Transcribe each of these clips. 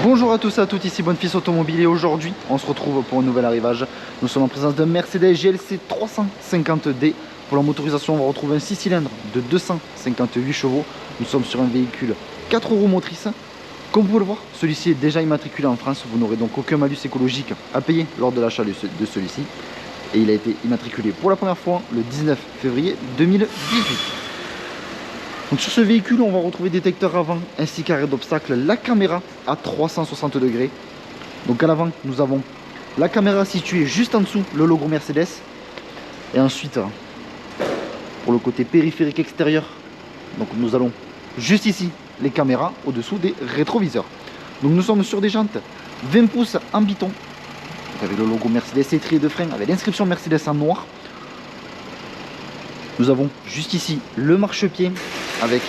Bonjour à tous et à toutes, ici Bonfils Automobile et aujourd'hui on se retrouve pour un nouvel arrivage. Nous sommes en présence d'un Mercedes GLC 350D. Pour la motorisation, on va retrouver un 6 cylindres de 258 chevaux. Nous sommes sur un véhicule 4 roues motrices. Comme vous pouvez le voir, celui-ci est déjà immatriculé en France. Vous n'aurez donc aucun malus écologique à payer lors de l'achat de celui-ci. Et il a été immatriculé pour la première fois le 19 février 2018. Donc sur ce véhicule, on va retrouver détecteur avant ainsi qu'arrêt d'obstacle, la caméra à 360 degrés. Donc à l'avant, nous avons la caméra située juste en dessous le logo Mercedes. Et ensuite, pour le côté périphérique extérieur, donc nous allons juste ici les caméras au-dessous des rétroviseurs. Donc nous sommes sur des jantes 20 pouces en biton, avec le logo Mercedes, étrier de frein avec l'inscription Mercedes en noir. Nous avons juste ici le marchepied avec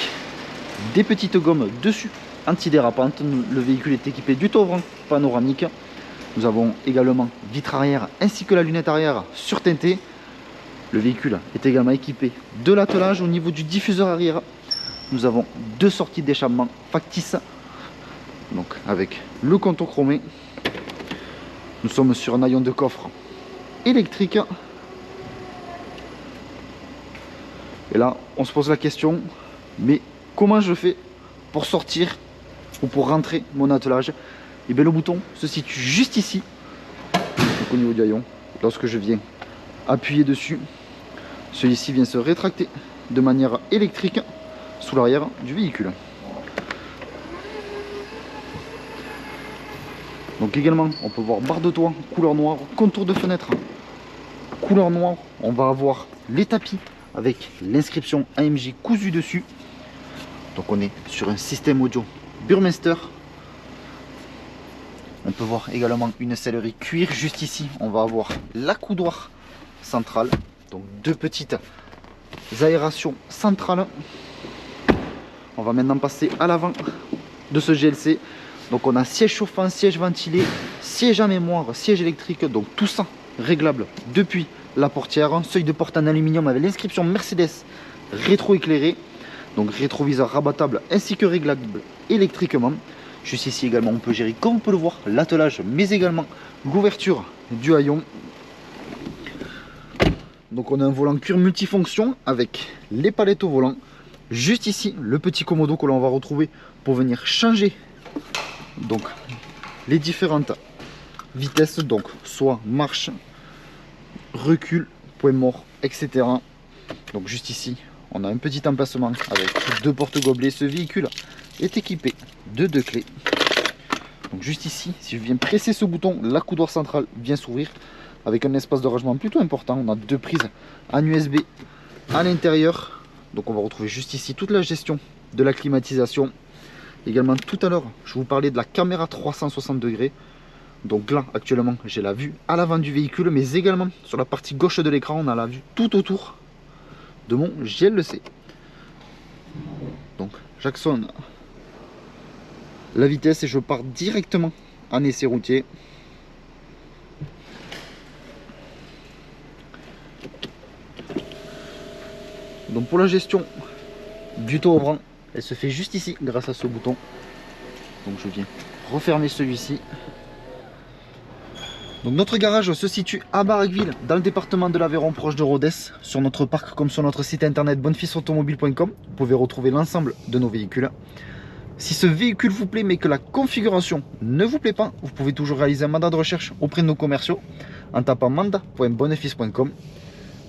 des petites gommes dessus antidérapantes. Le véhicule est équipé du toit panoramique. Nous avons également vitre arrière ainsi que la lunette arrière surteintée. Le véhicule est également équipé de l'attelage. Au niveau du diffuseur arrière, nous avons deux sorties d'échappement factices, donc avec le contour chromé. Nous sommes sur un haillon de coffre électrique. Et là, on se pose la question, mais comment je fais pour sortir ou pour rentrer mon attelage? Et bien le bouton se situe juste ici, donc au niveau du haillon. Lorsque je viens appuyer dessus, celui-ci vient se rétracter de manière électrique sous l'arrière du véhicule. Donc également, on peut voir barre de toit, couleur noire, contour de fenêtre, couleur noire. On va avoir les tapis avec l'inscription AMG cousu dessus. Donc on est sur un système audio Burmester. On peut voir également une sellerie cuir. Juste ici, on va avoir l'accoudoir central. Donc deux petites aérations centrales. On va maintenant passer à l'avant de ce GLC. Donc on a siège chauffant, siège ventilé, siège à mémoire, siège électrique. Donc tout ça réglable depuis la portière. Un seuil de porte en aluminium avec l'inscription Mercedes rétro-éclairé. Donc rétroviseur rabattable ainsi que réglable électriquement. Juste ici également, on peut gérer, comme on peut le voir, l'attelage, mais également l'ouverture du haillon. Donc on a un volant cuir multifonction avec les palettes au volant. Juste ici, le petit commodo que l'on va retrouver pour venir changer donc les différentes vitesses, donc soit marche, recul, point mort, etc. Donc juste ici, on a un petit emplacement avec deux porte-gobelets. Ce véhicule est équipé de deux clés. Donc juste ici, si je viens presser ce bouton, l'accoudoir central vient s'ouvrir avec un espace de rangement plutôt important. On a deux prises en USB à l'intérieur. Donc on va retrouver juste ici toute la gestion de la climatisation. Également tout à l'heure, je vous parlais de la caméra 360 degrés. Donc là, actuellement, j'ai la vue à l'avant du véhicule, mais également sur la partie gauche de l'écran, on a la vue tout autour de mon GLC. Donc j'actionne la vitesse et je pars directement en essai routier. Donc pour la gestion du taux ouvrant, elle se fait juste ici grâce à ce bouton. Donc je viens refermer celui-ci. Donc notre garage se situe à Barraqueville, dans le département de l'Aveyron, proche de Rodez. Sur notre parc comme sur notre site internet bonfilsautomobile.com, vous pouvez retrouver l'ensemble de nos véhicules. Si ce véhicule vous plaît mais que la configuration ne vous plaît pas, vous pouvez toujours réaliser un mandat de recherche auprès de nos commerciaux en tapant mandat.bonefils.com.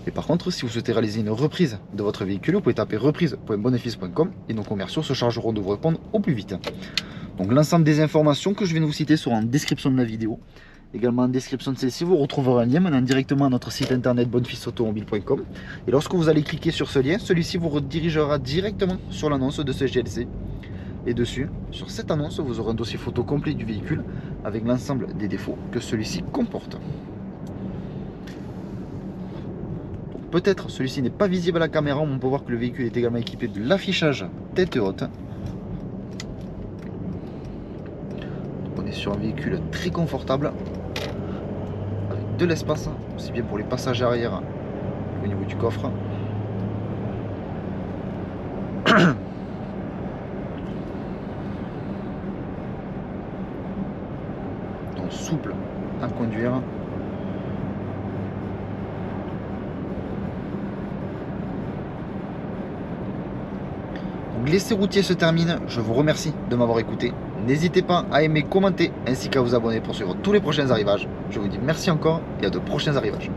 Et par contre, si vous souhaitez réaliser une reprise de votre véhicule, vous pouvez taper reprise.bonefils.com et nos commerciaux se chargeront de vous répondre au plus vite. Donc l'ensemble des informations que je viens de vous citer seront en description de la vidéo. Également en description de celle-ci, vous retrouverez un lien menant directement à notre site internet bonefilsautomobile.com. Et lorsque vous allez cliquer sur ce lien, celui-ci vous redirigera directement sur l'annonce de ce GLC. Et dessus, sur cette annonce, vous aurez un dossier photo complet du véhicule avec l'ensemble des défauts que celui-ci comporte. Peut-être celui-ci n'est pas visible à la caméra, mais on peut voir que le véhicule est également équipé de l'affichage tête haute. On est sur un véhicule très confortable, avec de l'espace, aussi bien pour les passages arrière au niveau du coffre. souple à conduire. Donc l'essai routier se termine, je vous remercie de m'avoir écouté. N'hésitez pas à aimer, commenter ainsi qu'à vous abonner pour suivre tous les prochains arrivages. Je vous dis merci encore et à de prochains arrivages.